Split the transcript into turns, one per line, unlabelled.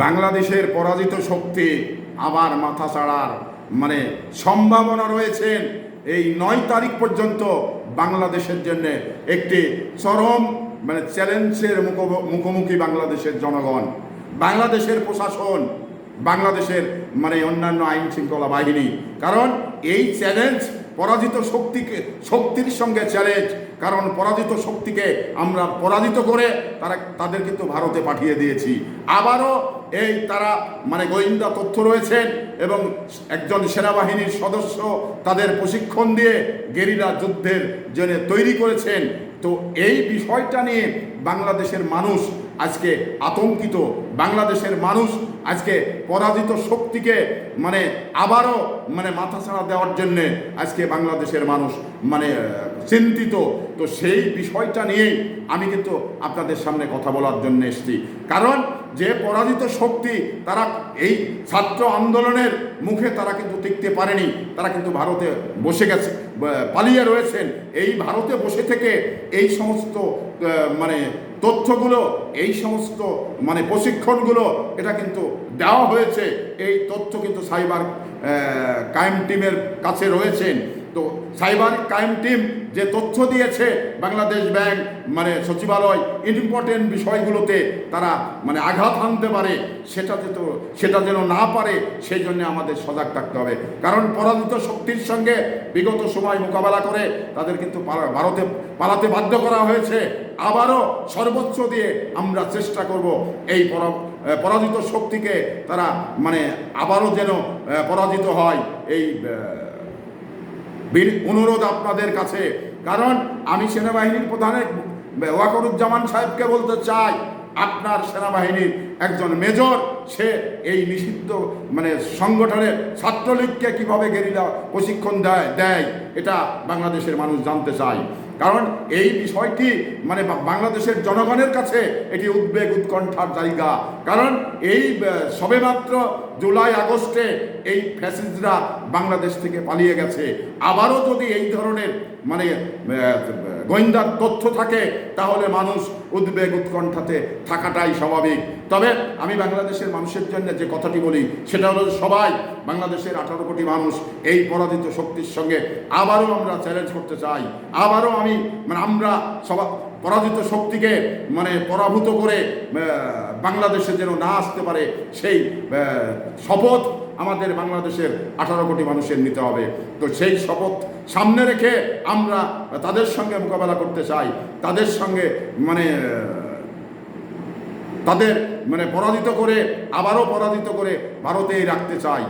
বাংলাদেশের পরাজিত শক্তি আবার মাথা ছাড়ার সম্ভাবনা রয়েছেন। এই 9 তারিখ পর্যন্ত বাংলাদেশের জন্য একটি চরম চ্যালেঞ্জের মুখোমুখি বাংলাদেশের জনগণ, বাংলাদেশের প্রশাসন, বাংলাদেশের অন্যান্য আইন শৃঙ্খলা বাহিনী। কারণ এই চ্যালেঞ্জ পরাজিত শক্তির সঙ্গে চ্যালেঞ্জ। কারণ পরাজিত শক্তিকে আমরা পরাজিত করে তাদের কিন্তু ভারতে পাঠিয়ে দিয়েছি। আবারও এই তারা গোয়েন্দা তথ্য রয়েছেন এবং একজন সেনাবাহিনীর সদস্য তাদের প্রশিক্ষণ দিয়ে গেরিলা যুদ্ধের জন্য তৈরি করেছেন। তো এই বিষয়টা নিয়ে বাংলাদেশের মানুষ আজকে আতঙ্কিত। বাংলাদেশের মানুষ আজকে পরাজিত শক্তিকে আবারও মাথাছাড়া দেওয়ার জন্যে আজকে বাংলাদেশের মানুষ চিন্তিত। তো সেই বিষয়টা নিয়েই আমি কিন্তু আপনাদের সামনে কথা বলার জন্য এসেছি। কারণ যে পরাজিত শক্তি তারা এই ছাত্র আন্দোলনের মুখে তারা কিন্তু টিকতে পারেনি, তারা কিন্তু ভারতে বসে গেছে, পালিয়ে রয়েছেন। এই ভারতে বসে থেকে এই সমস্ত তথ্যগুলো, এই সমস্ত প্রশিক্ষণগুলো এটা কিন্তু দেওয়া হয়েছে। এই তথ্য কিন্তু সাইবার ক্রাইম টিমের কাছে রয়েছেন। তো সাইবার ক্রাইম টিম যে তথ্য দিয়েছে বাংলাদেশ ব্যাংক সচিবালয় ইম্পর্টেন্ট বিষয়গুলোতে তারা আঘাত হানতে পারে, সেটা যেন না পারে, সেই জন্য আমাদের সজাগ থাকতে হবে। কারণ পরাজিত শক্তির সঙ্গে বিগত সময় মোকাবেলা করে তাদের কিন্তু ভারতে পালাতে বাধ্য করা হয়েছে। আবারও সর্বোচ্চ দিয়ে আমরা চেষ্টা করব এই পরাজিত শক্তিকে তারা আবারও যেন পরাজিত হয়, এই অনুরোধ আপনাদের কাছে। কারণ আমি সেনাবাহিনীর প্রধান ওয়াকারুজ্জামান সাহেবকে বলতে চাই, আপনার সেনাবাহিনীর একজন মেজর সে এই নিষিদ্ধ সংগঠনের ছাত্রলীগকে কিভাবে গেরিলা প্রশিক্ষণ দেয় এটা বাংলাদেশের মানুষ জানতে চায়। কারণ এই বিষয়টি বাংলাদেশের জনগণের কাছে এটি উদ্বেগ উৎকণ্ঠার জায়গা। কারণ এই সবেমাত্র জুলাই আগস্টে এই ফ্যাসিস্টরা বাংলাদেশ থেকে পালিয়ে গেছে। আবারও যদি এই ধরনের গোয়েন্দার তথ্য থাকে তাহলে মানুষ উদ্বেগ উৎকণ্ঠাতে থাকাটাই স্বাভাবিক। তবে আমি বাংলাদেশের মানুষের জন্য যে কথাটি বলি সেটা হলো, সবাই বাংলাদেশের 18 কোটি মানুষ এই পরাজিত শক্তির সঙ্গে আবারও আমরা চ্যালেঞ্জ করতে চাই। আবারও আমরা সবাই পরাজিত শক্তিকে পরাভূত করে বাংলাদেশে যেন না আসতে পারে সেই শপথ আমাদের বাংলাদেশের 18 কোটি মানুষের নিতে হবে। তো সেই শপথ সামনে রেখে আমরা তাদের সঙ্গে মোকাবেলা করতে চাই, তাদের সঙ্গে তাদের পরাজিত করে আবারও পরাজিত করে ভারতেই রাখতে চাই।